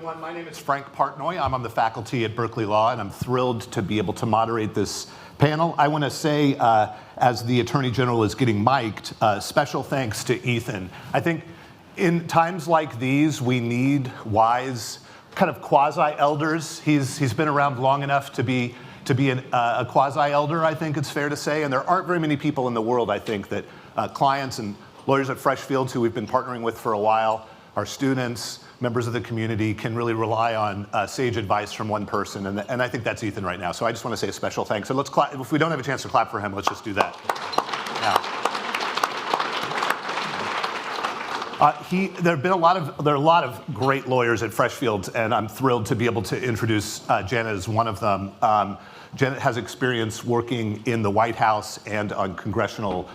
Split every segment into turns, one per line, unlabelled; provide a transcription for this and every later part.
everyone. My name is Frank Partnoy. I'm on the faculty at Berkeley Law, and I'm thrilled to be able to moderate this panel. I want to say, as the Attorney General is getting mic'd, special thanks to Ethan. I think in times like these, we need wise, kind of quasi-elders. He's been around long enough to be a quasi-elder, I think it's fair to say, and there aren't very many people in the world, I think, that clients and lawyers at Freshfields who we've been partnering with for a while, our students, members of the community can really rely on sage advice from one person, and I think that's Ethan right now. So I just want to say a special thanks. So let's clap. If we don't have a chance to clap for him, let's just do that. There are a lot of great lawyers at Freshfields, and I'm thrilled to be able to introduce Janet as one of them. Janet has experience working in the White House and on congressional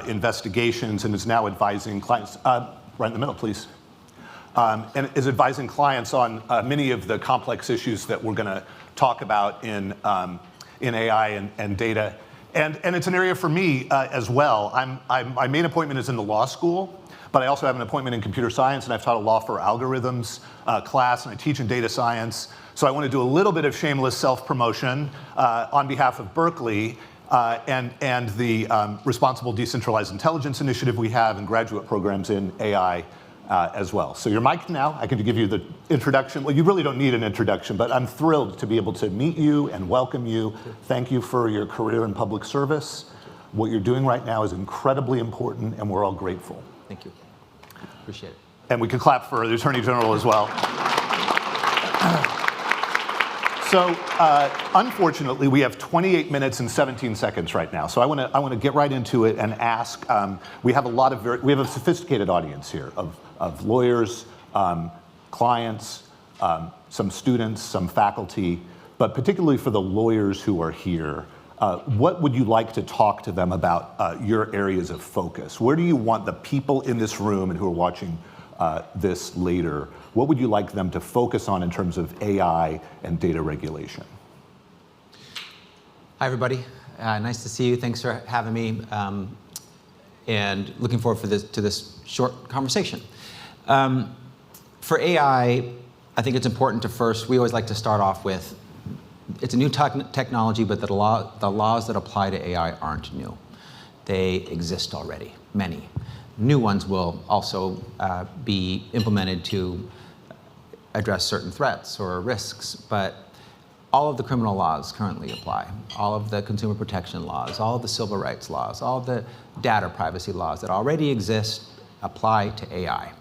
investigations, and is now advising clients. Right in the middle, please. And is advising clients on many of the complex issues that we're going to talk about in AI and data. And it's an area for me as well. My main appointment is in the law school, but I also have an appointment in computer science, and I've taught a law for algorithms class, and I teach in data science. So I want to do a little bit of shameless self-promotion on behalf of Berkeley and the Responsible Decentralized Intelligence Initiative we have, and graduate programs in AI as well. So you're mic'd now. I can give you the introduction. Well, you really don't need an introduction, but I'm thrilled to be able to meet you and welcome you. Thank you for your career in public service. What you're doing right now is incredibly important, and we're all grateful.
Thank you. Appreciate it.
And we can clap for the Attorney General as well. So, unfortunately, we have 28 minutes and 17 seconds right now. So I want to get right into it and ask. We have a sophisticated audience here of lawyers, clients, some students, some faculty, but particularly for the lawyers who are here, what would you like to talk to them about your areas of focus? Where do you want the people in this room and who are watching this later, what would you like them to focus on in terms of AI and data regulation?
Hi, everybody. Nice to see you. Thanks for having me, and looking forward to this short conversation. For AI, I think it's important to we always like to start off with, it's a new technology, but the laws that apply to AI aren't new. They exist already, many. New ones will also be implemented to address certain threats or risks, but all of the criminal laws currently apply. All of the consumer protection laws, all of the civil rights laws, all of the data privacy laws that already exist apply to AI.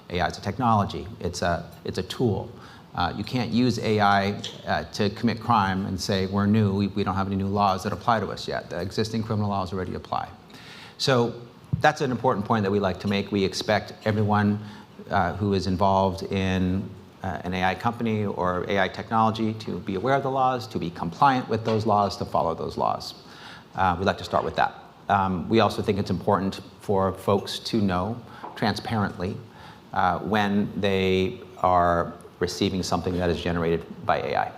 AI is a technology. It's a tool. You can't use AI to commit crime and say, we're new, we don't have any new laws that apply to us yet. The existing criminal laws already apply. So that's an important point that we like to make. We expect everyone who is involved in an AI company or AI technology to be aware of the laws, to be compliant with those laws, to follow those laws. We'd like to start with that. We also think it's important for folks to know transparently when they are receiving something that is generated by AI.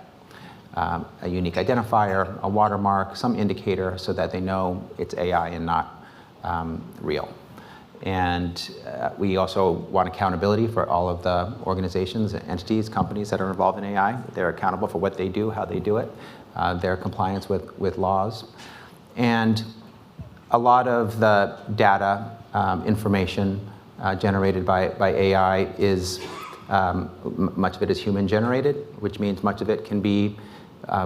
A unique identifier, a watermark, some indicator so that they know it's AI and not real. And we also want accountability for all of the organizations, entities, companies that are involved in AI. They're accountable for what they do, how they do it, their compliance with laws. And a lot of the data, information generated by AI is, much of it is human generated, which means much of it can be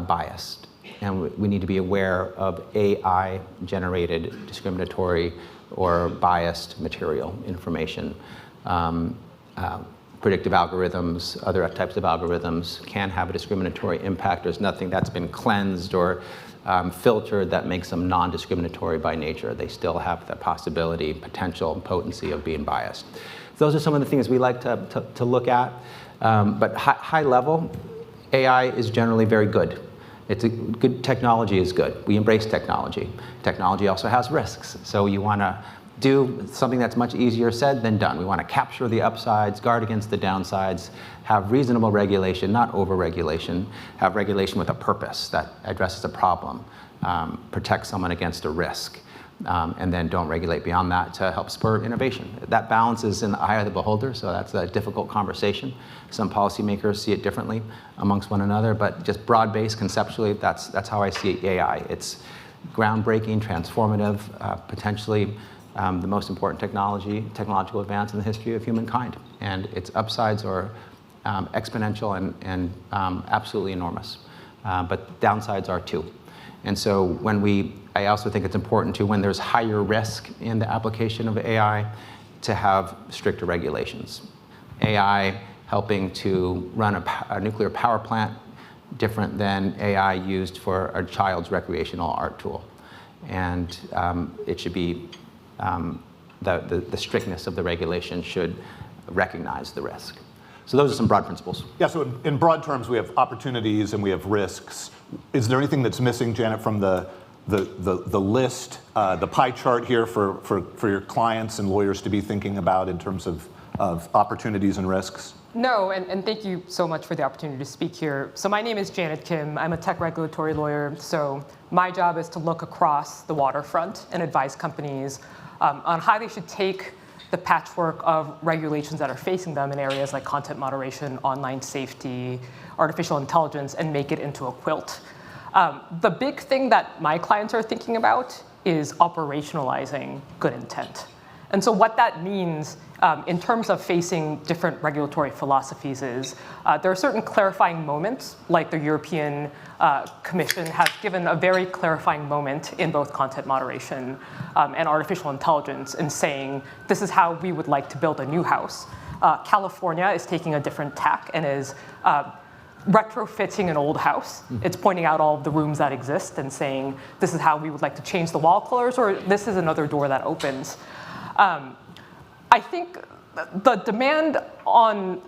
biased. And we need to be aware of AI generated discriminatory or biased material information. Predictive algorithms, other types of algorithms can have a discriminatory impact. There's nothing that's been cleansed or filtered that makes them non-discriminatory by nature. They still have the possibility, potential, and potency of being biased. Those are some of the things we like to look at. But high level, AI is generally very good. It's a good technology is good. We embrace technology. Technology also has risks. So you want to do something that's much easier said than done. We want to capture the upsides, guard against the downsides, have reasonable regulation, not over-regulation, have regulation with a purpose that addresses a problem, protects someone against a risk. and then don't regulate beyond that to help spur innovation. That balance is in the eye of the beholder, so that's a difficult conversation. Some policymakers see it differently amongst one another, but just broad-based conceptually, that's how I see AI. It's groundbreaking, transformative, potentially the most important technological advance in the history of humankind. And its upsides are exponential and absolutely enormous. But downsides are too. And so I also think it's important to, when there's higher risk in the application of AI, to have stricter regulations. AI helping to run a nuclear power plant, different than AI used for a child's recreational art tool. And it should be, the strictness of the regulation should recognize the risk. So those are some broad principles.
Yeah, so in broad terms, we have opportunities and we have risks. Is there anything that's missing, Janet, from the list, the pie chart here for your clients and lawyers to be thinking about in terms of opportunities and risks?
No, and thank you so much for the opportunity to speak here. So my name is Janet Kim. I'm a tech regulatory lawyer. So my job is to look across the waterfront and advise companies on how they should take the patchwork of regulations that are facing them in areas like content moderation, online safety, artificial intelligence, and make it into a quilt. The big thing that my clients are thinking about is operationalizing good intent. And so what that means in terms of facing different regulatory philosophies is there are certain clarifying moments, like the European Commission has given a very clarifying moment in both content moderation and artificial intelligence in saying, this is how we would like to build a new house. California is taking a different tack and is retrofitting an old house. It's pointing out all of the rooms that exist and saying, this is how we would like to change the wall colors, or this is another door that opens. I think the demand on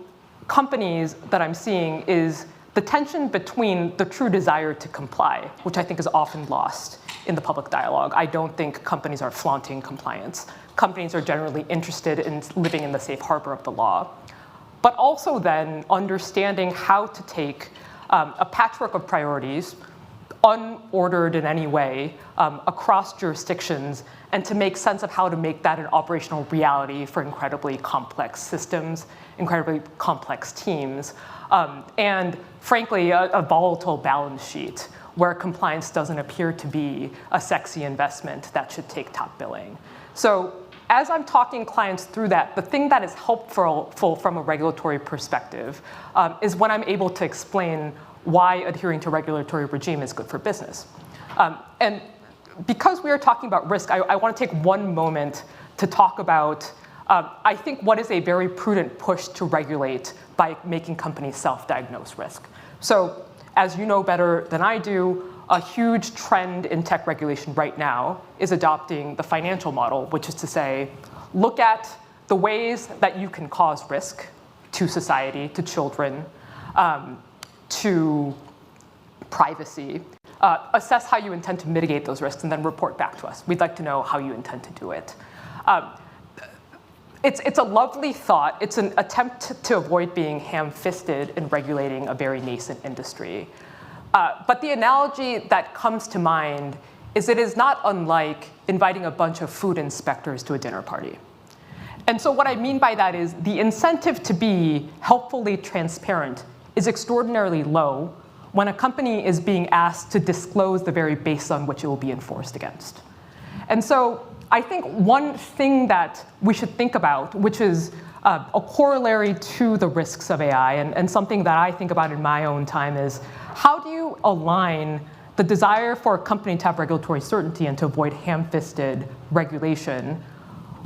companies that I'm seeing is the tension between the true desire to comply, which I think is often lost in the public dialogue. I don't think companies are flaunting compliance. Companies are generally interested in living in the safe harbor of the law. But also then understanding how to take a patchwork of priorities, unordered in any way, across jurisdictions, and to make sense of how to make that an operational reality for incredibly complex systems, incredibly complex teams, and frankly, a volatile balance sheet where compliance doesn't appear to be a sexy investment that should take top billing. So as I'm talking clients through that, the thing that is helpful from a regulatory perspective is when I'm able to explain why adhering to regulatory regime is good for business. And because we are talking about risk, I want to take one moment to talk about, I think, what is a very prudent push to regulate by making companies self-diagnose risk. So as you know better than I do, a huge trend in tech regulation right now is adopting the financial model, which is to say, look at the ways that you can cause risk to society, to children, to privacy, assess how you intend to mitigate those risks, and then report back to us. We'd like to know how you intend to do it. It's a lovely thought. It's an attempt to avoid being ham-fisted in regulating a very nascent industry. But the analogy that comes to mind is it is not unlike inviting a bunch of food inspectors to a dinner party. And so what I mean by that is the incentive to be helpfully transparent is extraordinarily low when a company is being asked to disclose the very base on which it will be enforced against. And so I think one thing that we should think about, which is a corollary to the risks of AI, and something that I think about in my own time, is how do you align the desire for a company to have regulatory certainty and to avoid ham-fisted regulation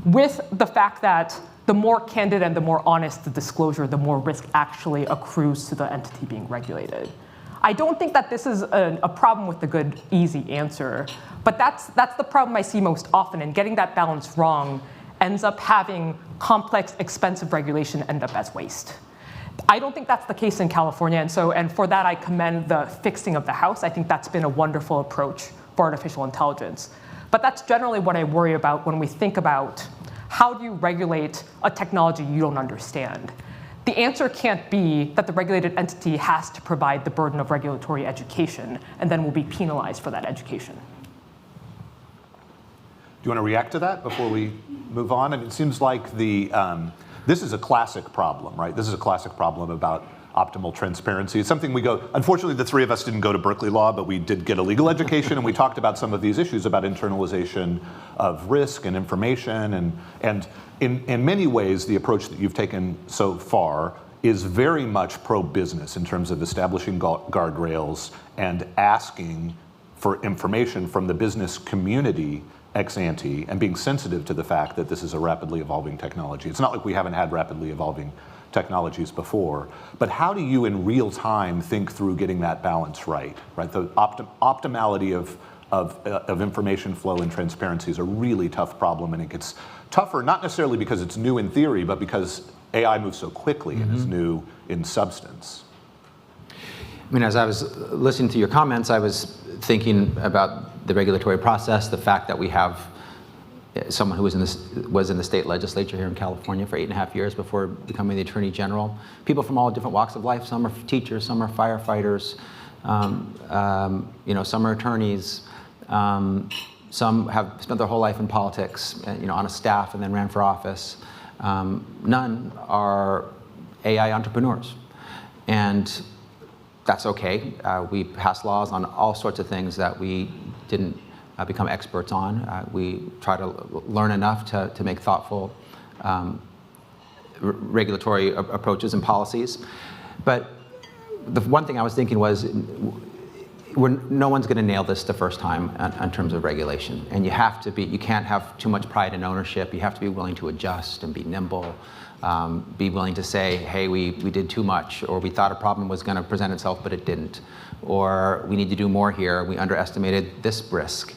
with the fact that the more candid and the more honest the disclosure, the more risk actually accrues to the entity being regulated. I don't think that this is a problem with the good, easy answer, but that's the problem I see most often, and getting that balance wrong ends up having complex, expensive regulation end up as waste. I don't think that's the case in California, and for that I commend the fixing of the house. I think that's been a wonderful approach for artificial intelligence. But that's generally what I worry about when we think about how do you regulate a technology you don't understand. The answer can't be that the regulated entity has to provide the burden of regulatory education and then will be penalized for that education.
you want to react to that before we move on? I mean, it seems like this is a classic problem, right? This is a classic problem about optimal transparency. It's something we unfortunately the three of us didn't go to Berkeley Law, but we did get a legal education and we talked about some of these issues about internalization of risk and information. And in many ways, the approach that you've taken so far is very much pro-business in terms of establishing guardrails and asking for information from the business community ex ante and being sensitive to the fact that this is a rapidly evolving technology. It's not like we haven't had rapidly evolving technologies before, but how do you in real time think through getting that balance right? The optimality of information flow and transparency is a really tough problem, and it gets tougher not necessarily because it's new in theory, but because AI moves so quickly and is new in substance.
I mean, as I was listening to your comments, I was thinking about the regulatory process, the fact that we have someone who was in the state legislature here in California for 8.5 years before becoming the Attorney General. People from all different walks of life. Some are teachers, some are firefighters, some are attorneys. Some have spent their whole life in politics, on a staff and then ran for office. None are AI entrepreneurs. And that's okay. We pass laws on all sorts of things that we didn't become experts on. We try to learn enough to make thoughtful regulatory approaches and policies. But the one thing I was thinking was, no one's going to nail this the first time in terms of regulation. And you can't have too much pride in ownership. You have to be willing to adjust and be nimble. Be willing to say, hey, we did too much, or we thought a problem was going to present itself, but it didn't. Or we need to do more here. We underestimated this risk.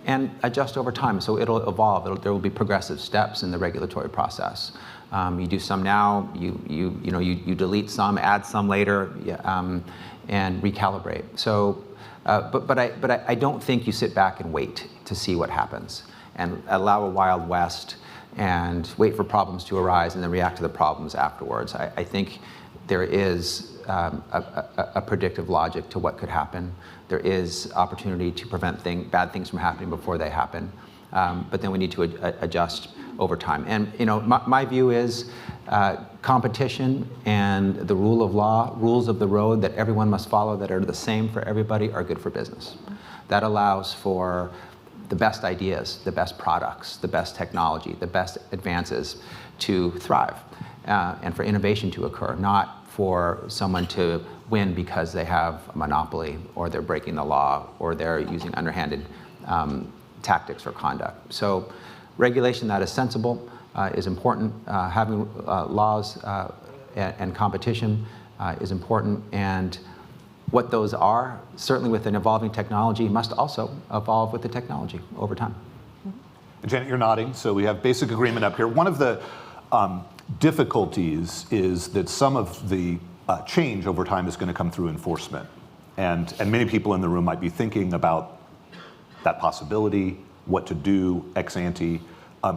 And adjust over time. So it'll evolve. There will be progressive steps in the regulatory process. You do some now, you delete some, add some later, and recalibrate. So, but I don't think you sit back and wait to see what happens and allow a Wild West and wait for problems to arise and then react to the problems afterwards. I think there is a predictive logic to what could happen. There is opportunity to prevent bad things from happening before they happen. But then we need to adjust over time. And my view is competition and the rule of law, rules of the road that everyone must follow that are the same for everybody are good for business. That allows for the best ideas, the best products, the best technology, the best advances to thrive and for innovation to occur, not for someone to win because they have a monopoly or they're breaking the law or they're using underhanded tactics or conduct. So regulation that is sensible is important. Having laws and competition is important. And what those are, certainly with an evolving technology, must also evolve with the technology over time.
Janet, you're nodding, so we have basic agreement up here. One of the difficulties is that some of the change over time is going to come through enforcement. And many people in the room might be thinking about that possibility, what to do ex ante.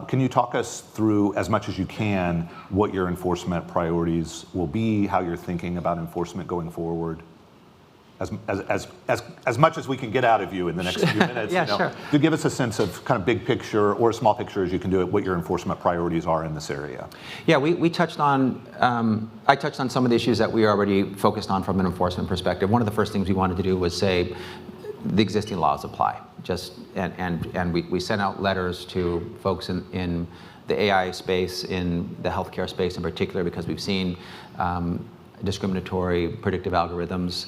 Can you talk us through, as much as you can, what your enforcement priorities will be, how you're thinking about enforcement going forward? As much as we can get out of you in the next few minutes,
yeah, sure.
To give us a sense of kind of big picture or a small picture as you can do it, what your enforcement priorities are in this area.
Yeah, we touched on, I touched on some of the issues that we already focused on from an enforcement perspective. One of the first things we wanted to do was say the existing laws apply. And we sent out letters to folks in the AI space, in the healthcare space in particular, because we've seen discriminatory predictive algorithms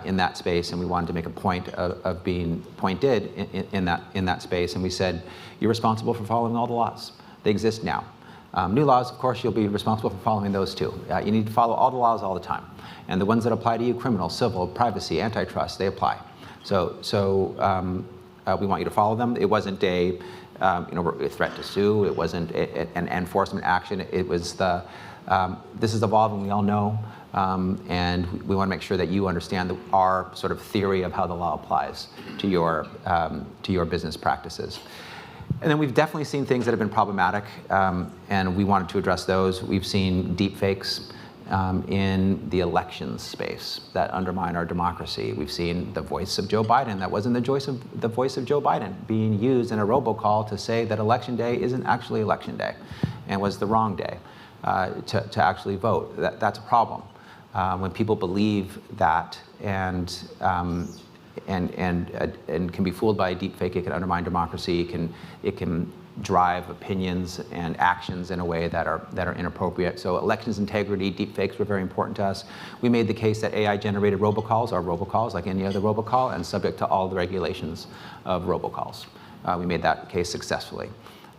in that space, and we wanted to make a point of being pointed in that space. And we said, you're responsible for following all the laws. They exist now. New laws, of course, you'll be responsible for following those too. You need to follow all the laws all the time. And the ones that apply to you, criminal, civil, privacy, antitrust, they apply. So we want you to follow them. It wasn't a threat to sue. It wasn't an enforcement action. It was this is evolving, we all know. And we want to make sure that you understand our sort of theory of how the law applies to your business practices. And then we've definitely seen things that have been problematic, and we wanted to address those. We've seen deep fakes in the elections space that undermine our democracy. We've seen the voice of Joe Biden. That wasn't the voice of Joe Biden being used in a robocall to say that election day isn't actually election day and was the wrong day to actually vote. That's a problem. When people believe that and can be fooled by a deep fake, it can undermine democracy. It can drive opinions and actions in a way that are inappropriate. So elections integrity, deep fakes were very important to us. We made the case that AI-generated robocalls are robocalls like any other robocall and subject to all the regulations of robocalls. We made that case successfully.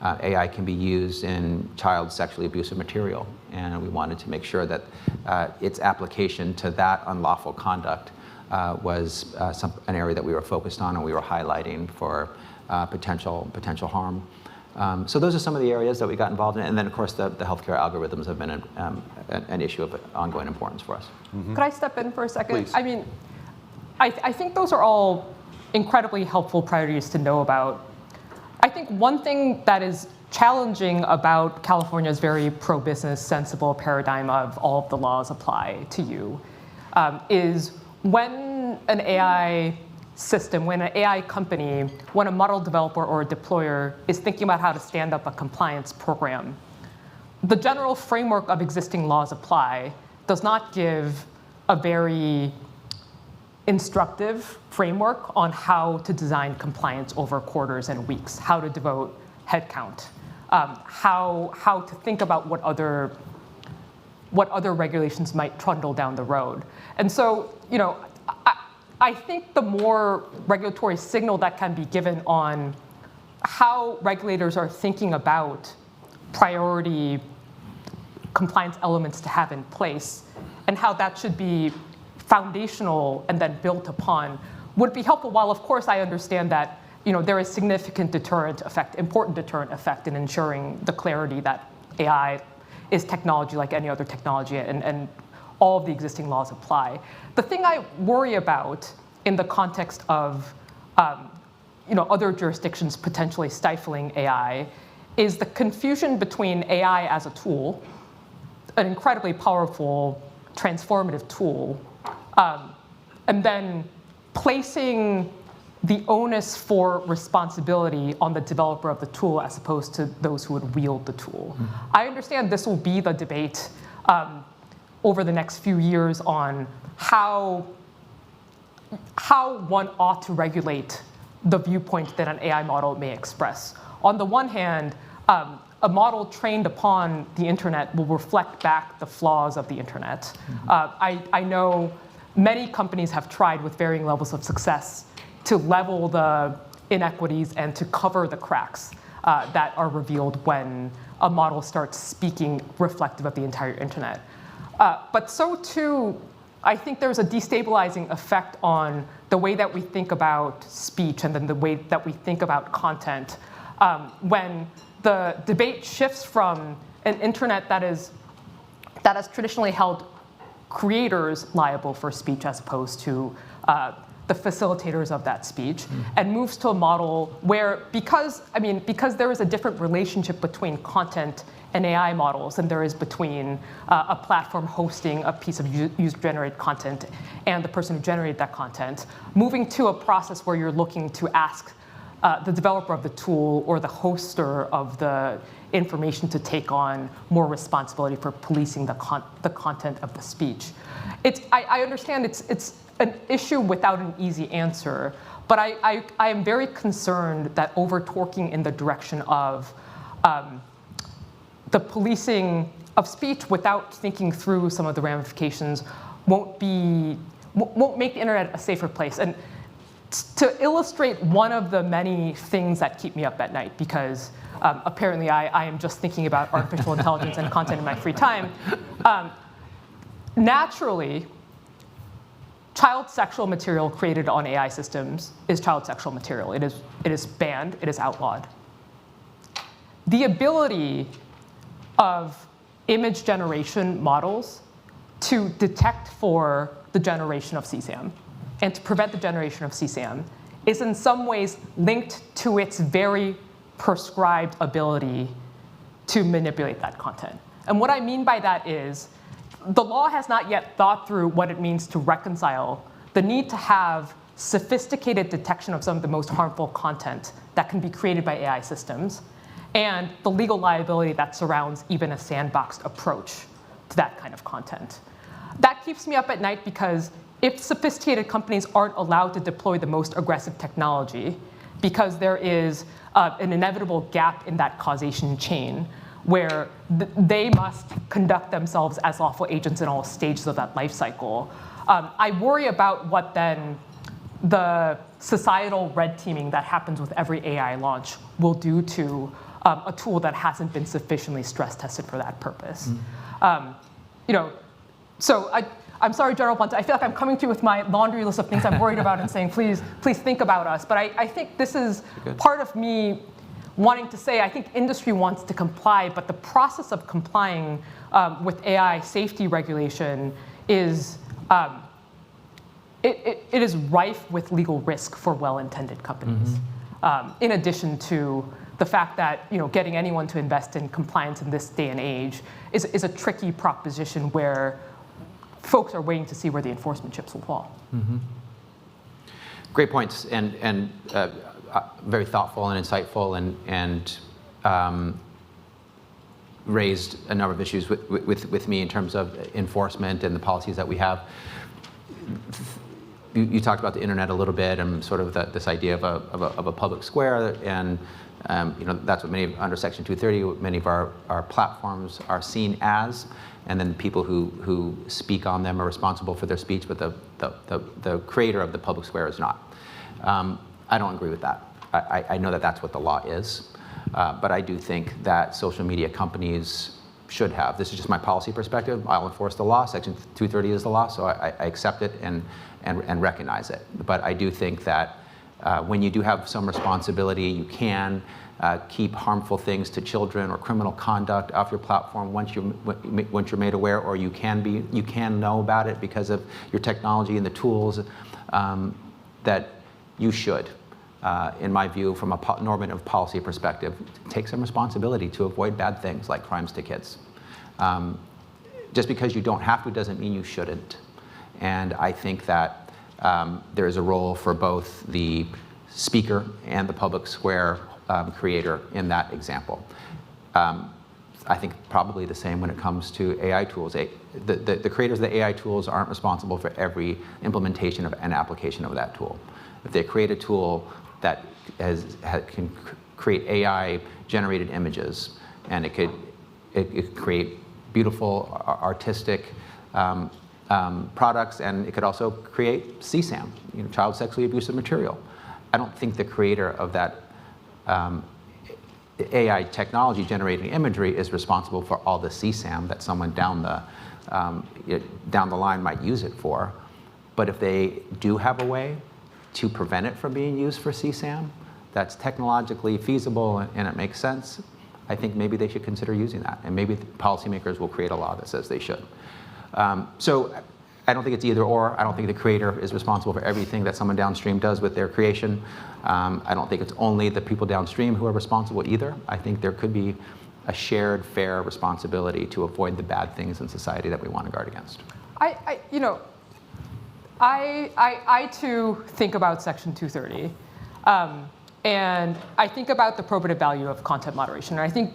AI can be used in child sexually abusive material, and we wanted to make sure that its application to that unlawful conduct was an area that we were focused on and we were highlighting for potential harm. So those are some of the areas that we got involved in, and then of course the healthcare algorithms have been an issue of ongoing importance for us.
Could I step in for a second?
Please.
I mean, I think those are all incredibly helpful priorities to know about. I think one thing that is challenging about California's very pro-business, sensible paradigm of all of the laws apply to you is when an AI system, when an AI company, when a model developer or a deployer is thinking about how to stand up a compliance program, the general framework of existing laws apply does not give a very instructive framework on how to design compliance over quarters and weeks, how to devote headcount, how to think about what other regulations might trundle down the road. And so, I think the more regulatory signal that can be given on how regulators are thinking about priority compliance elements to have in place and how that should be foundational and then built upon would be helpful. While of course I understand that there is significant deterrent effect, important deterrent effect in ensuring the clarity that AI is technology like any other technology and all of the existing laws apply. The thing I worry about in the context of other jurisdictions potentially stifling AI is the confusion between AI as a tool, an incredibly powerful, transformative tool, and then placing the onus for responsibility on the developer of the tool as opposed to those who would wield the tool. Mm-hmm. I understand this will be the debate over the next few years on how one ought to regulate the viewpoint that an AI model may express. On the one hand, a model trained upon the internet will reflect back the flaws of the internet. Mm-hmm. I know many companies have tried with varying levels of success to level the inequities and to cover the cracks that are revealed when a model starts speaking reflective of the entire internet. But so too, I think there's a destabilizing effect on the way that we think about speech and then the way that we think about content when the debate shifts from an internet that has traditionally held creators liable for speech as opposed to the facilitators of that speech, and moves to a model where, because there is a different relationship between content and AI models than there is between a platform hosting a piece of user-generated content and the person who generated that content, moving to a process where you're looking to ask the developer of the tool or the hoster of the information to take on more responsibility for policing the content of the speech. I understand it's an issue without an easy answer, but I am very concerned that over-torquing in the direction of the policing of speech without thinking through some of the ramifications won't make the internet a safer place. And to illustrate one of the many things that keep me up at night, because apparently I am just thinking about artificial intelligence and content in my free time, naturally, child sexual material created on AI systems is child sexual material. It is banned, it is outlawed. The ability of image generation models to detect for the generation of CSAM and to prevent the generation of CSAM is in some ways linked to its very prescribed ability to manipulate that content. And what I mean by that is, the law has not yet thought through what it means to reconcile the need to have sophisticated detection of some of the most harmful content that can be created by AI systems, and the legal liability that surrounds even a sandboxed approach to that kind of content. That keeps me up at night because if sophisticated companies aren't allowed to deploy the most aggressive technology, because there is an inevitable gap in that causation chain where they must conduct themselves as lawful agents in all stages of that life cycle, I worry about what then the societal red teaming that happens with every AI launch will do to a tool that hasn't been sufficiently stress tested for that purpose. So I'm sorry, General Bonta, I feel like I'm coming to you with my laundry list of things I'm worried about and saying, please think about us. But I think this is part of me wanting to say, I think industry wants to comply, but the process of complying with AI safety regulation is, it is rife with legal risk for well-intended companies. In addition to the fact that getting anyone to invest in compliance in this day and age is a tricky proposition where folks are waiting to see where the enforcement chips will fall.
Great points, and very thoughtful and insightful, and raised a number of issues with me in terms of enforcement and the policies that we have. You talked about the internet a little bit and sort of this idea of a public square, and that's what under Section 230, many of our platforms are seen as, and then people who speak on them are responsible for their speech, but the creator of the public square is not. I don't agree with that. I know that that's what the law is, but I do think that social media companies should have. This is just my policy perspective. I'll enforce the law. Section 230 is the law, so I accept it and recognize it. But I do think that when you do have some responsibility, you can keep harmful things to children or criminal conduct off your platform once you're made aware, or you can know about it because of your technology and the tools that you should, in my view, from a normative policy perspective, take some responsibility to avoid bad things like crimes to kids. Just because you don't have to doesn't mean you shouldn't. And I think that there is a role for both the speaker and the public square creator in that example. I think probably the same when it comes to AI tools. The creators of the AI tools aren't responsible for every implementation of an application of that tool. If they create a tool that can create AI-generated images, and it could create beautiful, artistic products, and it could also create CSAM, child sexually abusive material. I don't think the creator of that AI technology generating imagery is responsible for all the CSAM that someone down the line might use it for. But if they do have a way to prevent it from being used for CSAM that's technologically feasible and it makes sense, I think maybe they should consider using that. And maybe policymakers will create a law that says they should. So I don't think it's either or. I don't think the creator is responsible for everything that someone downstream does with their creation. I don't think it's only the people downstream who are responsible either. I think there could be a shared, fair responsibility to avoid the bad things in society that we want to guard against.
I too think about Section 230. And I think about the probative value of content moderation. And I think,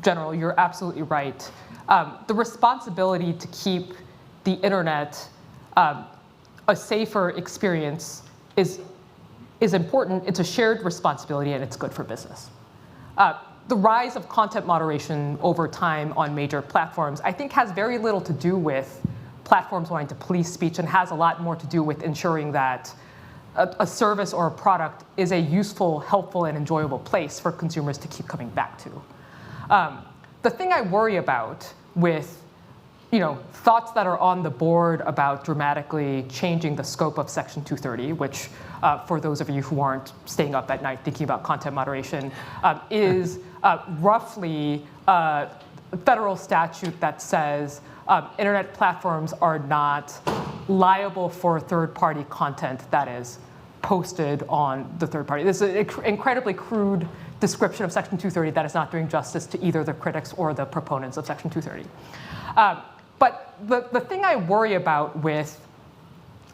General, you're absolutely right. The responsibility to keep the internet a safer experience is important. It's a shared responsibility, and it's good for business. The rise of content moderation over time on major platforms, I think, has very little to do with platforms wanting to police speech, and has a lot more to do with ensuring that a service or a product is a useful, helpful, and enjoyable place for consumers to keep coming back to. The thing I worry about with thoughts that are on the board about dramatically changing the scope of Section 230, which for those of you who aren't staying up at night thinking about content moderation, is roughly a federal statute that says internet platforms are not liable for third-party content that is posted on the third party. This is an incredibly crude description of Section 230 that is not doing justice to either the critics or the proponents of Section 230. But the thing I worry about with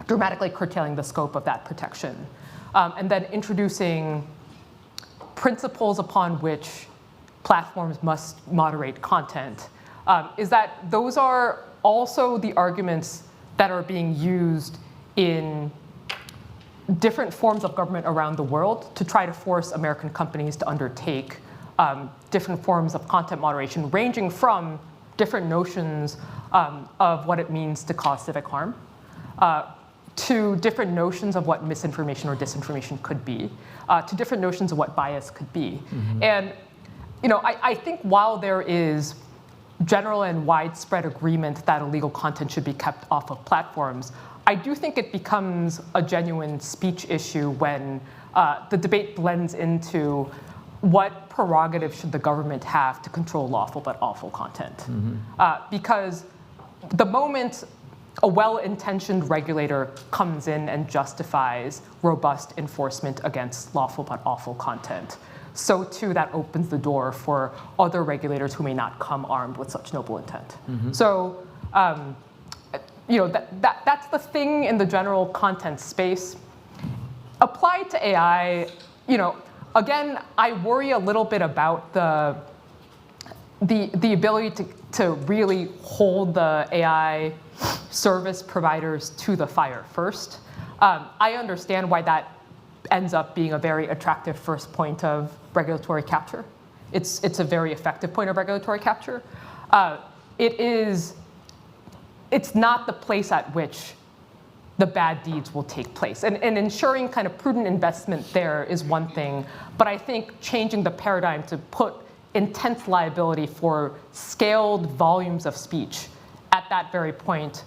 dramatically curtailing the scope of that protection and then introducing principles upon which platforms must moderate content is that those are also the arguments that are being used in different forms of government around the world to try to force American companies to undertake different forms of content moderation, ranging from different notions of what it means to cause civic harm to different notions of what misinformation or disinformation could be, to different notions of what bias could be. And I think while there is general and widespread agreement that illegal content should be kept off of platforms, I do think it becomes a genuine speech issue when the debate blends into what prerogative should the government have to control lawful but awful content. Because the moment a well-intentioned regulator comes in and justifies robust enforcement against lawful but awful content, so too that opens the door for other regulators who may not come armed with such noble intent. So, that's the thing in the general content space. Applied to AI, again, I worry a little bit about the ability to really hold the AI service providers to the fire first. I understand why that ends up being a very attractive first point of regulatory capture. It's a very effective point of regulatory capture. It's not the place at which the bad deeds will take place. And ensuring kind of prudent investment there is one thing, but I think changing the paradigm to put intense liability for scaled volumes of speech at that very point,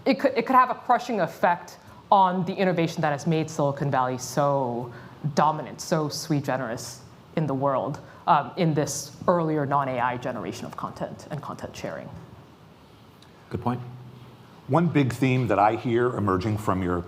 it could have a crushing effect on the innovation that has made Silicon Valley so dominant, so sui generis in the world in this earlier non-AI generation of content and content sharing.
Good point.
One big theme that I hear emerging from your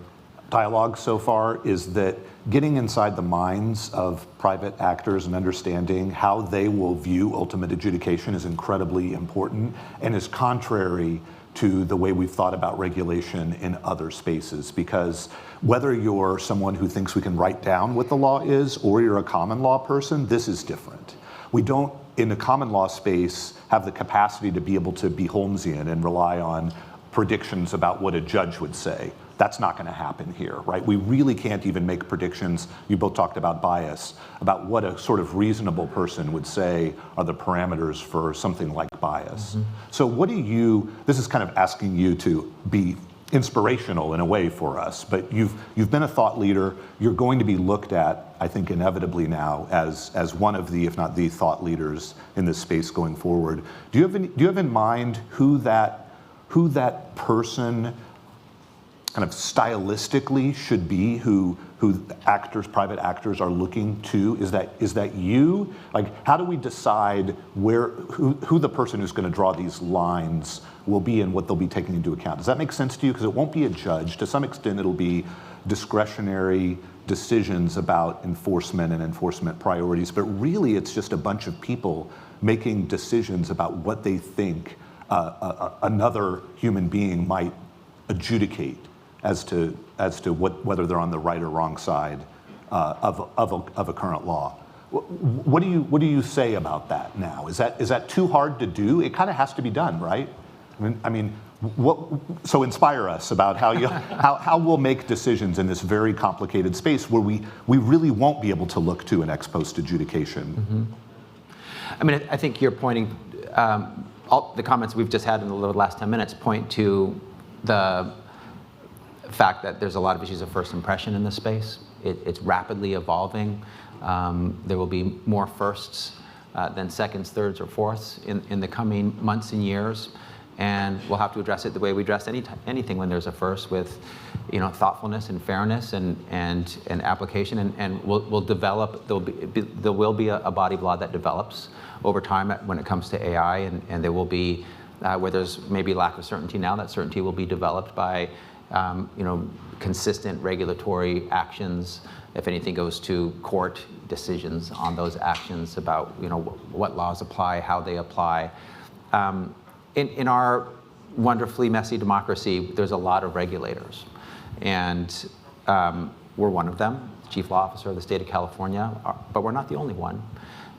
dialogue so far is that getting inside the minds of private actors and understanding how they will view ultimate adjudication is incredibly important and is contrary to the way we've thought about regulation in other spaces. Because whether you're someone who thinks we can write down what the law is or you're a common law person, this is different. We don't, in the common law space, have the capacity to be able to be Holmesian and rely on predictions about what a judge would say. That's not going to happen here, right? We really can't even make predictions. You both talked about bias, about what a sort of reasonable person would say are the parameters for something like bias. So what do you, this is kind of asking you to be inspirational in a way for us, but you've been a thought leader. You're going to be looked at, I think, inevitably now as one of the, if not the thought leaders in this space going forward. Do you have in mind who that person kind of stylistically should be, who actors, private actors are looking to? Is that you? Like, how do we decide who the person who's going to draw these lines will be and what they'll be taking into account? Does that make sense to you? Because it won't be a judge. To some extent, it'll be discretionary decisions about enforcement and enforcement priorities. But really, it's just a bunch of people making decisions about what they think another human being might adjudicate as to whether they're on the right or wrong side of a current law. What do you say about that now? Is that too hard to do? It kind of has to be done, right? I mean, so inspire us about how we'll make decisions in this very complicated space where we really won't be able to look to an ex post adjudication.
I mean, I think you're pointing. All the comments we've just had in the last 10 minutes point to the fact that there's a lot of issues of first impression in this space. It's rapidly evolving. There will be more firsts than seconds, thirds, or fourths in the coming months and years. And we'll have to address it the way we address anything when there's a first, with thoughtfulness and fairness and application. And we'll develop. There will be a body of law that develops over time when it comes to AI, and there will be where there's maybe lack of certainty now. That certainty will be developed by consistent regulatory actions. If anything goes to court, decisions on those actions about what laws apply, how they apply. In our wonderfully messy democracy, there's a lot of regulators. And we're one of them, Chief Law Officer of the state of California, but we're not the only one.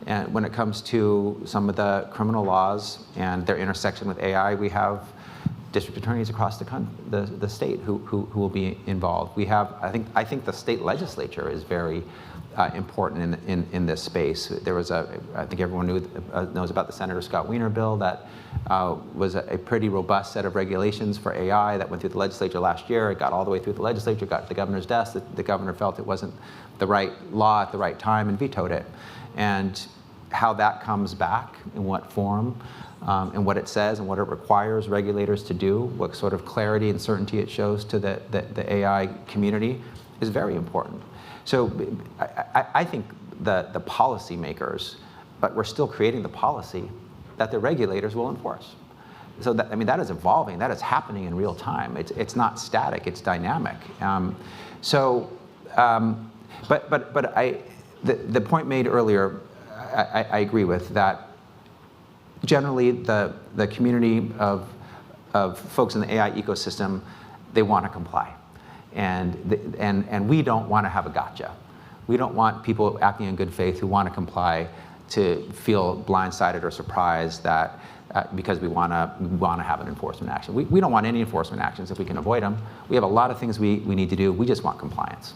And when it comes to some of the criminal laws and their intersection with AI, we have district attorneys across the state who will be involved. We have, I think the state legislature is very important in this space. There was I think everyone knows about the Senator Scott Wiener bill that was a pretty robust set of regulations for AI that went through the legislature last year. It got all the way through the legislature, got to the governor's desk. The governor felt it wasn't the right law at the right time and vetoed it. And how that comes back, in what form, and what it says and what it requires regulators to do, what sort of clarity and certainty it shows to the AI community is very important. So I think the policymakers, but we're still creating the policy that the regulators will enforce. So that, I mean, that is evolving, that is happening in real time. It's not static, it's dynamic. The point made earlier, I agree with, that generally the community of folks in the AI ecosystem, they want to comply. And we don't want to have a gotcha. We don't want people acting in good faith who want to comply to feel blindsided or surprised that because we want to have an enforcement action. We don't want any enforcement actions if we can avoid them. We have a lot of things we need to do. We just want compliance.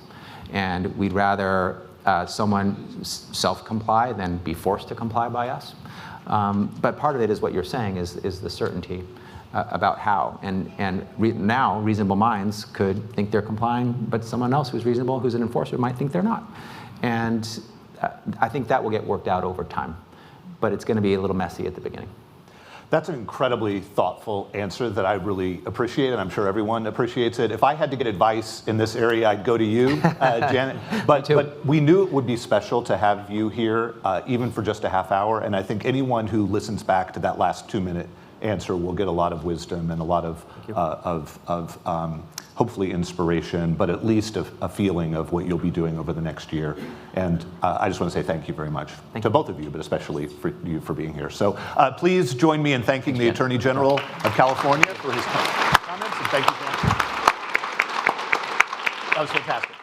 And we'd rather someone self-comply than be forced to comply by us. But part of it is what you're saying is the certainty about how. And now reasonable minds could think they're complying, but someone else who's reasonable, who's an enforcer, might think they're not. And I think that will get worked out over time. But it's going to be a little messy at the beginning.
That's an incredibly thoughtful answer that I really appreciate, and I'm sure everyone appreciates it. If I had to get advice in this area, I'd go to you, Janet. But we knew it would be special to have you here, even for just a half hour. And I think anyone who listens back to that last 2-minute answer will get a lot of wisdom and a lot of hopefully inspiration, but at least a feeling of what you'll be doing over the next year. And I just want to say thank you very much to both of you, but especially for you for being here. So please join me in thanking the Attorney General of California for his comments, and thank you for that. That was fantastic.